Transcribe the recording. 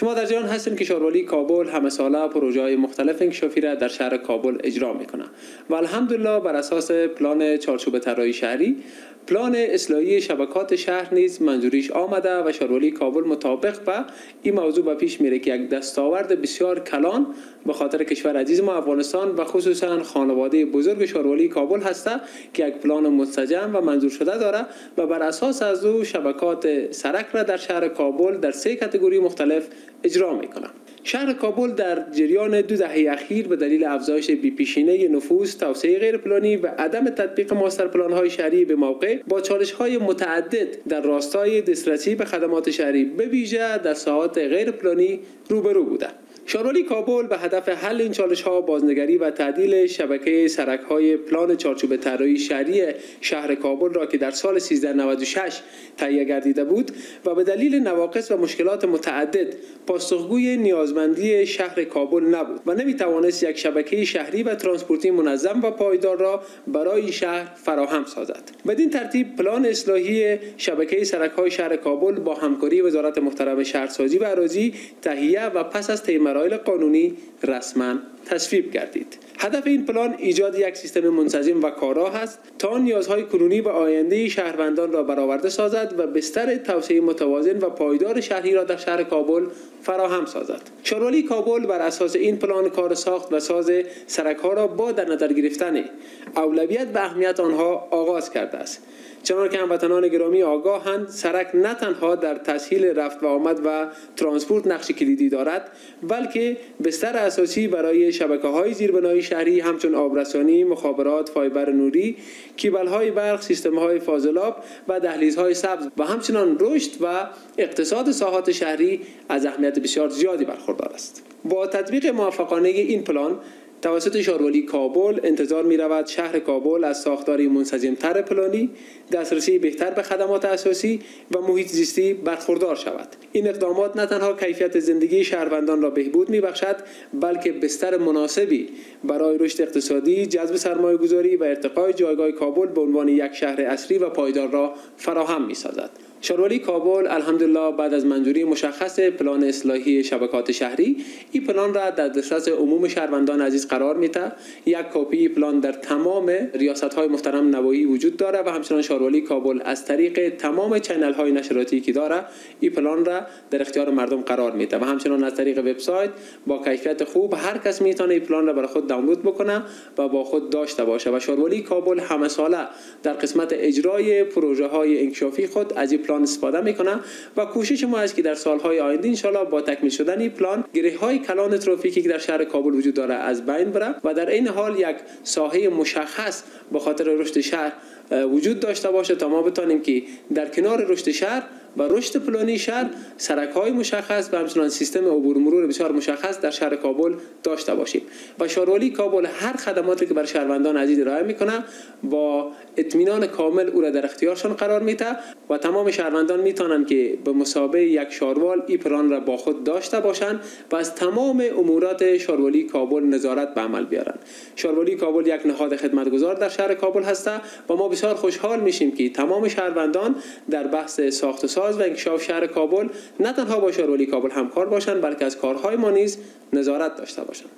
شما در جریان هستین که شاروالی کابل همه ساله پروژه‌های مختلف انکشافی را در شهر کابل اجرا میکنه و الحمدلله بر اساس پلان چارچوب طراحی شهری، پلان اصلاحی شبکات شهر نیز منظوریش آمده و شاروالی کابل مطابق با این موضوع به پیش میره که یک دستاورد بسیار کلان به خاطر کشور عزیز ما افغانستان و خصوصا خانواده بزرگ شاروالی کابل هسته که یک پلان منسجم و منظور شده داره و بر اساس از او شبکات سرک را در شهر کابل در 3 کاتگوری مختلف اجرا میکنه. شهر کابل در جریان 2 دهه اخیر به دلیل افزایش بی‌پیشینه نفوذ، توسعه غیرپلانی و عدم تطبیق ماستر پلان‌های شهری به موقع با چالش‌های متعدد در راستای دسترسی به خدمات شهری به ویژه در ساحات غیرپلانی روبرو بوده. شاروالی کابل به هدف حل این چالش‌ها بازنگری و تعدیل شبکه سرک‌های پلان چارچوب طراحی شهری شهر کابل را که در سال 1396 تهیه گردیده بود و به دلیل نواقص و مشکلات متعدد پاسخگوی نیازمندی شهر کابل نبود و نمی‌توانست یک شبکه شهری و ترانسپورتی منظم و پایدار را برای شهر فراهم سازد. بدین ترتیب پلان اصلاحی شبکه سرک‌های شهر کابل با همکاری وزارت محترم شهرسازی و اراضی تهیه و پس از طی مراحل قانونی رسما تصویب گردید. هدف این پلان ایجاد یک سیستم منسجم و کارآ است تا نیازهای کنونی و آینده شهروندان را برآورده سازد و بستر توسعه متوازن و پایدار شهری را در شهر کابل فراهم سازد. شاروالی کابل بر اساس این پلان کار ساخت و ساز سرک‌ها را با در نظر گرفتن اولویت و اهمیت آنها آغاز کرده است. چنانکه هموطنان گرامی آگاهند سرک نه تنها در تسهیل رفت و آمد و ترانسپورت نقش کلیدی دارد بلکه بستر اساسی برای شبکه‌های زیربنایی شهری همچون آبرسانی، مخابرات، فایبر نوری، کیبل‌های برق، سیستم‌های فاضلاب و دهلیزهای سبز و همچنان رشد و اقتصاد ساحات شهری از اهمیت بسیار زیادی برخوردار است. با تطبیق موفقانه این پلان توسط شاروالی کابل انتظار می رود شهر کابل از ساختاری منسجم‌تر پلانی، دسترسی بهتر به خدمات اساسی و محیط زیستی برخوردار شود. این اقدامات نه تنها کیفیت زندگی شهروندان را بهبود می بخشد بلکه بستر مناسبی برای رشد اقتصادی، جذب سرمایه‌گذاری و ارتقای جایگاه کابل به عنوان یک شهر عصری و پایدار را فراهم می سازد. شاروالی کابل الحمدلله بعد از منظوری مشخص پلان اصلاحی شبکات شهری این پلان را در دسترس عموم شهروندان عزیز قرار میده. یک کپی پلان در تمام ریاست‌های محترم نواحی وجود داره و همچنان شاروالی کابل از طریق تمام چنل‌های نشریاتی که داره این پلان را در اختیار مردم قرار میده و همچنان از طریق وبسایت با کیفیت خوب هر کس میتونه این پلان را برای خود دانلود بکنه و با خود داشته باشه و شاروالی کابل همه ساله در قسمت اجرای پروژه‌های انکشافی خود از پلان استفاده میکنه و کوشش ما است که در سالهای آینده ان شاءالله با تکمیل شدن این پلان گره‌های کلان ترافیکی که در شهر کابل وجود داره از بین بره و در این حال یک ساحه مشخص به خاطر رشد شهر وجود داشته باشه تا ما بتونیم که در کنار رشد شهر و رشد پلانی شهر سرک‌های مشخص و همچنان سیستم عبور و مرور بسیار مشخص در شهر کابل داشته باشیم و شاروالی کابل هر خدماتی که بر شهروندان عزیز ارائه میکنه با اطمینان کامل او را در اختیارشان قرار میده و تمام شهروندان میتونن که به مثابه یک شاروال این پلان را با خود داشته باشند و از تمام امورات شاروالی کابل نظارت به عمل بیارن. شاروالی کابل یک نهاد خدمتگزار در شهر کابل هسته و ما بسیار خوشحال میشیم که تمام شهروندان در بحث ساخت و ساز و انکشاف شهر کابل نه تنها با شاروالی کابل همکار باشند بلکه از کارهای ما نیز نظارت داشته باشند.